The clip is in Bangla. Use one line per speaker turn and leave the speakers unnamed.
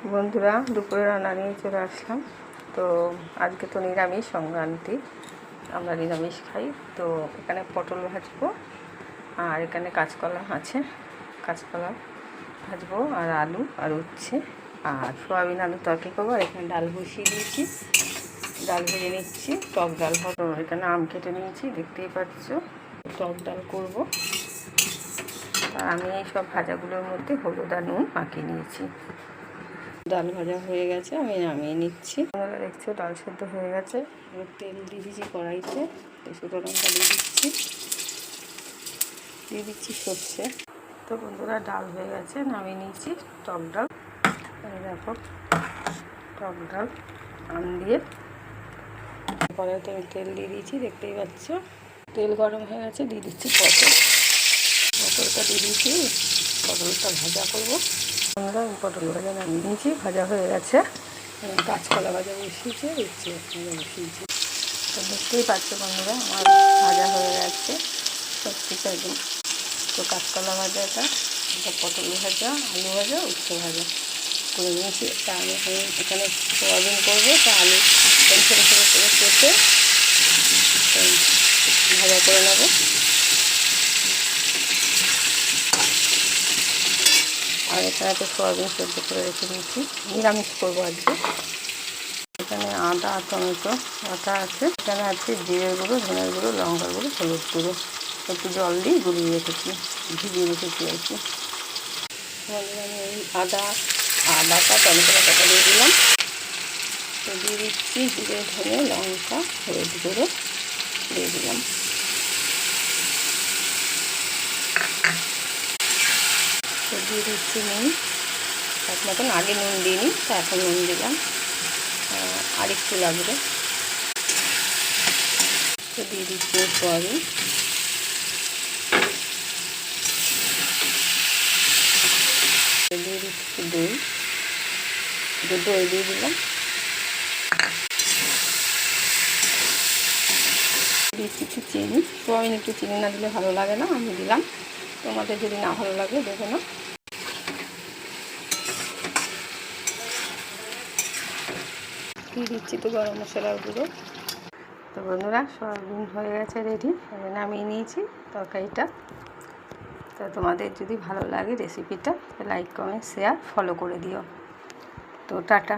বন্ধুরা, দুপুরে রান্না নিয়ে চলে আসলাম। তো আজকে তো নিরামিষ সংক্রান্তি, আমরা নিরামিষ খাই। তো এখানে পটল ভাজবো, আর এখানে কাঁচকলা আছে, কাঁচকলা ভাজবো, আর আলু আর উচ্ছে, আর সোয়াবিন আলু তরকারি করবো। আর এখানে ডাল বসিয়ে দিয়েছি, ডাল ভেজে নিচ্ছি, টক ডাল হবে। এখানে আম কেটে নিয়েছি, দেখতেই পাচ্ছ। টক ডাল করবো। আর আমি এই সব ভাজাগুলোর মধ্যে হলুদ আর নুন মাখিয়ে নিয়েছি। ডাল ভাজা হয়ে গেছে, আমি নামিয়ে নিচ্ছি। আপনারা দেখছো ডাল সেদ্ধ হয়ে গেছে। এবার তেল দিয়ে দিচ্ছি কড়াইতে, শুকনো লঙ্কা দিয়ে দিচ্ছি সর্ষে। তো বন্ধুরা, ডাল হয়ে গেছে, নামিয়ে নিয়েছি। টক ডাল, দেখো টক ডাল আম দিয়ে। কড়াইতে আমি তেল দিয়ে দিয়েছি, দেখতেই পাচ্ছ। তেল গরম হয়ে গেছে, দিয়ে দিচ্ছি পটলটা দিয়ে দিচ্ছি। পটলটা ভাজা করবো। আমরা পটল ভাজা নামিয়ে নিয়েছি, ভাজা হয়ে গেছে। কাঁচকলা ভাজা বসিয়েছি, উচ্ছে ভাজা বসিয়েছি। তো দেখতেই পাচ্ছ বন্ধুরা, আমার ভাজা হয়ে গেছে সব কিছু একদম। তো কাঁচকলা ভাজাটা, পটল ভাজা, আলু ভাজা, উচ্ছে ভাজা করে নিয়েছি। তা আমি এখানে সোয়াবিন করবো। তা আলু ছোটো ছোটো করে কেটে ভাজা করে নেবো। আর এখানে তো সোয়াবিন সেদ্ধ করে রেখে দিয়েছি, নিরামিষ করবো আজকে। এখানে আদা, টমেটো বাটা আছে। এখানে আছে জিরের গুঁড়ো, ধনের গুঁড়ো, লঙ্কার গুঁড়ো, হলুদ গুঁড়ো। একটু জল দিয়ে গুলিয়ে রেখেছি, ভিজিয়ে রেখেছি আর কি। আমি এই আদা বাটা, টমেটো বাটাটা দিয়ে দিলাম। তো দিয়ে দিচ্ছি জিরে, ধনে, লঙ্কা, হলুদ গুঁড়ো দিয়ে দিলাম। তো দিয়ে দিচ্ছি নুন, তার মতন। আগে নুন দিইনি, তা এখন নুন দিলাম, আর একটু লাগবে। তো দিয়ে দিচ্ছি সোয়াবিন, দিয়ে দিচ্ছি দই দিয়ে দিলাম। দিচ্ছি একটু চিনি। সোয়াবিন একটু চিনি না দিলে ভালো লাগে না, আমি দিলাম। তোমাদের যদি না ভালো লাগে দেবে না। দিয়ে দিচ্ছি তো গরম মশলার গুঁড়ো। তো বন্ধুরা, সোয়াবিন হয়ে গেছে রেডি, নামিয়ে নিয়েছি তরকারিটা। তো তোমাদের যদি ভালো লাগে রেসিপিটা, লাইক, কমেন্ট, শেয়ার, ফলো করে দিও। তো টাটা।